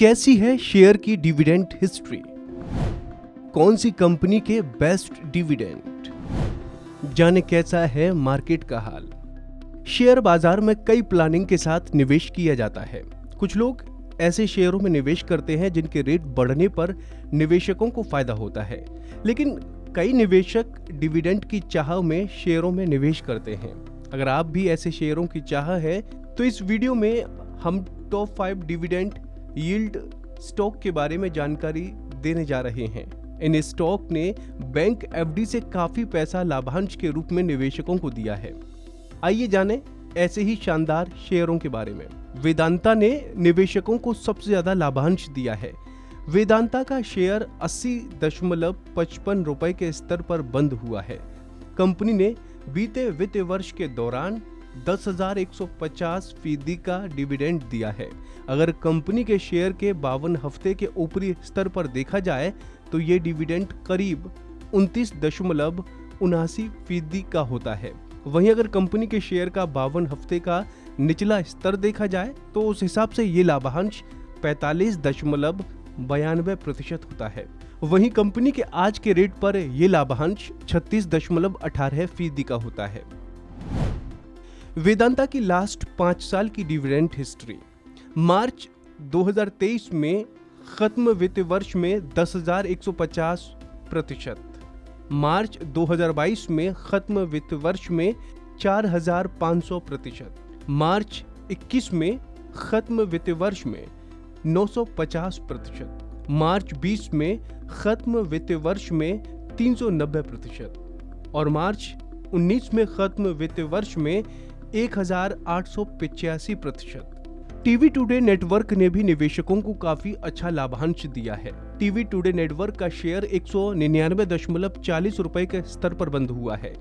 कैसी है शेयर की डिविडेंड हिस्ट्री? कौन सी कंपनी के बेस्ट डिविडेंड? जाने कैसा है मार्केट का हाल। शेयर बाजार में कई प्लानिंग के साथ निवेश किया जाता है। कुछ लोग ऐसे शेयरों में निवेश करते हैं जिनके रेट बढ़ने पर निवेशकों को फायदा होता है, लेकिन कई निवेशक डिविडेंड की चाह में शेयरों में निवेश करते हैं। अगर आप भी ऐसे शेयरों की चाह है तो इस वीडियो में हम टॉप 5 डिविडेंड यील्ड स्टॉक के बारे में जानकारी देने जा रहे हैं। इन स्टॉक ने बैंक एफडी से काफी पैसा लाभांश के रूप में निवेशकों को दिया है। आइए जानें ऐसे ही शानदार शेयरों के बारे में। वेदांता ने निवेशकों को सबसे ज्यादा लाभांश दिया है। वेदांता का शेयर 80.55 रुपए के स्तर पर बंद हुआ है। कंपनी ने बीते वित्त वर्ष के दौरान 10,150% का डिविडेंड दिया है। अगर कंपनी के शेयर के 52 हफ्ते के ऊपरी स्तर पर देखा जाए तो ये डिविडेंड करीब 29.79% का होता है। वहीं अगर कंपनी के शेयर का 52 हफ्ते का निचला स्तर देखा जाए तो उस हिसाब से ये लाभांश 45.92% होता है। वहीं कंपनी के आज के रेट पर यह लाभांश 36.18% का होता है। वेदांता की लास्ट 5 साल की डिविडेंड हिस्ट्री। मार्च 2023 में खत्म वित्त वर्ष में 10,150%, मार्च 2022 में खत्म वित्त वर्ष में 4,500%, मार्च 21 में खत्म वित्त वर्ष में 950%, मार्च 20 में खत्म वित्त वर्ष में 390% और मार्च 19 में खत्म वित्त वर्ष में 1,885%। टीवी टुडे नेटवर्क ने भी निवेशकों को काफी अच्छा लाभांश दिया है। टीवी टुडे नेटवर्क का शेयर 199.40 रुपए के स्तर पर बंद हुआ है।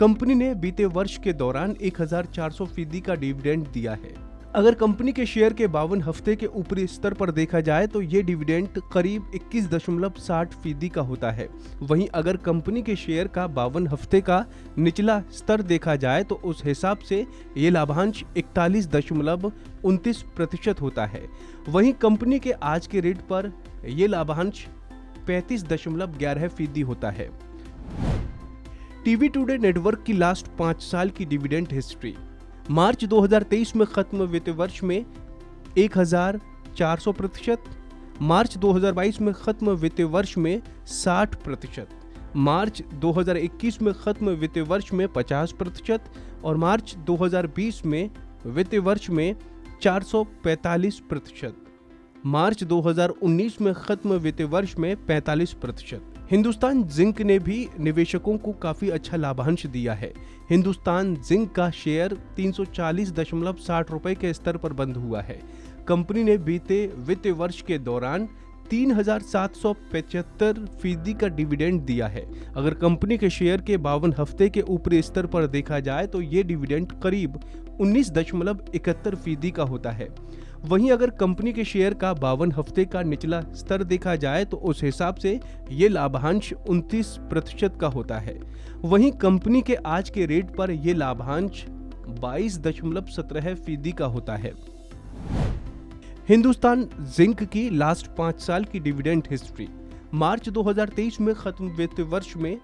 कंपनी ने बीते वर्ष के दौरान 1,400% का डिविडेंड दिया है। अगर कंपनी के शेयर के 52 हफ्ते के ऊपरी स्तर पर देखा जाए तो ये डिविडेंड करीब 21.60% का होता है। वहीं अगर कंपनी के शेयर का 52 हफ्ते का निचला स्तर देखा जाए तो उस हिसाब से ये लाभांश 41.29% होता है। वहीं कंपनी के आज के रेट पर ये लाभांश 35.11% होता है। टीवी टुडे नेटवर्क की लास्ट 5 साल की डिविडेंड हिस्ट्री। मार्च 2023 में खत्म वित्त वर्ष में 1,400%, मार्च 2022 में खत्म वित्त वर्ष में 60%, मार्च 2021 में खत्म वित्त वर्ष में 50% और मार्च 2020 में वित्त वर्ष में 445%, मार्च 2019 में खत्म वित्त वर्ष में 45%। हिंदुस्तान जिंक ने भी निवेशकों को काफी अच्छा लाभांश दिया है। हिंदुस्तान जिंक का शेयर 340.60 रुपए के स्तर पर बंद हुआ है। कंपनी ने बीते वित्त वर्ष के दौरान 3,775% का डिविडेंड दिया है। अगर कंपनी के शेयर के 52 हफ्ते के ऊपरी स्तर पर देखा जाए तो ये डिविडेंड करीब 19.71% का होता है। वहीं अगर कंपनी के शेयर का 52 हफ्ते का निचला स्तर देखा जाए तो उस हिसाब से ये लाभांश 29% का होता है। वहीं कंपनी के आज के रेट पर यह लाभांश 22.17% का होता है। हिंदुस्तान जिंक की लास्ट 5 साल की डिविडेंड हिस्ट्री। मार्च 2023 में खत्म वित्त वर्ष में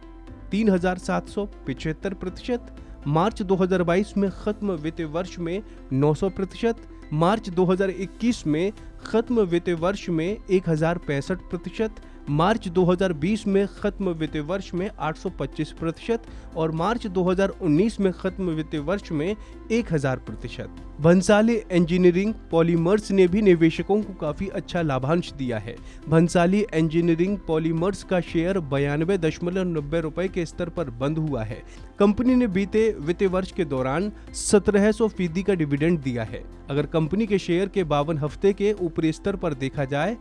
3,775%, मार्च 2022 में खत्म वित्त वर्ष में 900%, मार्च 2021 में खत्म वित्त वर्ष में 1,065%, मार्च 2020 में खत्म वित्त वर्ष में 825% और मार्च 2019 में खत्म वित्त वर्ष में 1,000%। भंसाली इंजीनियरिंग पॉलीमर्स ने भी निवेशकों को काफी अच्छा लाभांश दिया है। भंसाली इंजीनियरिंग पॉलीमर्स का शेयर 92.90 रुपए के स्तर पर बंद हुआ है। कंपनी ने बीते वित्त वर्ष के दौरान 1,700% का डिविडेंड दिया है। अगर कंपनी के शेयर के 52 हफ्ते के ऊपरी स्तर पर देखा जाए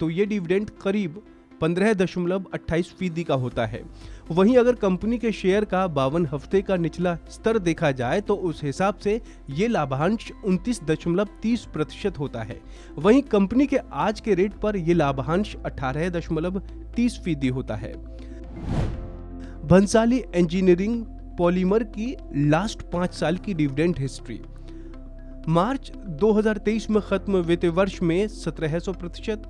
तो ये डिविडेंड करीब 15.28% का होता है। वहीं अगर कंपनी के शेयर का 52 हफ्ते का निचला स्तर देखा जाए तो उस हिसाब से ये लाभांश 29.30% होता है। वहीं कंपनी के आज के रेट पर यह लाभांश 18.30% होता है। भंसाली इंजीनियरिंग पॉलीमर की लास्ट 5 साल की डिविडेंड हिस्ट्री। मार्च 2023 में खत्म वित्तीय वर्ष में 1700%,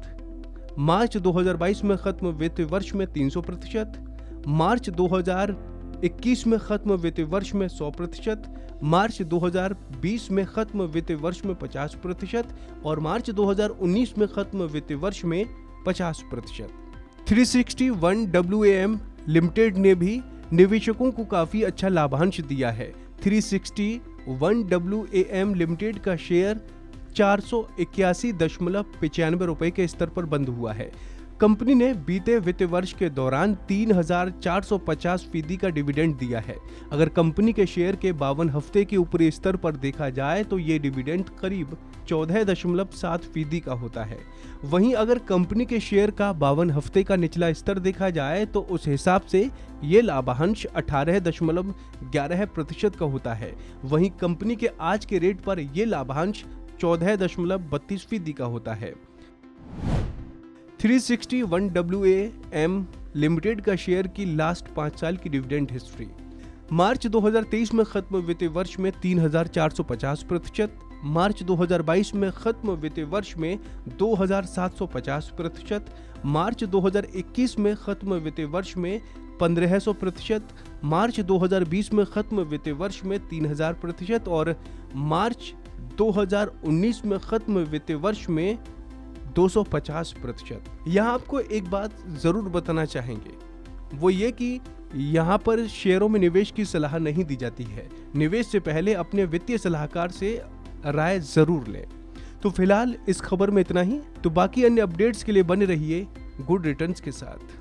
मार्च 2022 में खत्म वित्तीय वर्ष में 300%, मार्च 2021 में खत्म वित्तीय वर्ष में 100%, मार्च 2020 में खत्म वित्तीय वर्ष में 50% और मार्च 2019 में खत्म वित्तीय वर्ष में 50%। 360 ONE WAM लिमिटेड ने भी निवेशकों को काफी अच्छा लाभांश दिया है। 360 ONE WAM लिमिटेड का शेयर 481.95 रुपए के स्तर पर बंद हुआ है। कंपनी ने बीते वित्तीय वर्ष के दौरान 3,450% का डिविडेंड दिया है। अगर कंपनी के शेयर के 52 हफ्ते के ऊपरी स्तर पर देखा जाए तो ये डिविडेंड करीब 14.7% का होता है। वहीं अगर कंपनी के शेयर का 52 हफ्ते का निचला स्तर देखा जाए तो उस हिसाब से ये लाभांश 18.11% का होता है। वहीं कंपनी के आज के रेट पर यह लाभांश 14.32% का होता है। 360 ONE WAM लिमिटेड का शेयर की लास्ट 5 साल की डिविडेंड हिस्ट्री। मार्च 2023 में खत्म वित्तीय वर्ष में 3,450%, मार्च 2022 में खत्म वित्तीय वर्ष में 2,750%, मार्च 2021 में खत्म वित्तीय वर्ष में 1,500%, मार्च 2020 में खत्म वित्तीय वर्ष में 3,000% और मार्च 2019 में खत्म वित्तीय वर्ष में 250%। यहाँ आपको एक बात जरूर बताना चाहेंगे, वो ये कि यहाँ पर शेयरों में निवेश की सलाह नहीं दी जाती है। निवेश से पहले अपने वित्तीय सलाहकार से राय जरूर लें। तो फिलहाल इस खबर में इतना ही। तो बाकी अन्य अपडेट्स के लिए बने रहिए गुड रिटर्न्स के साथ।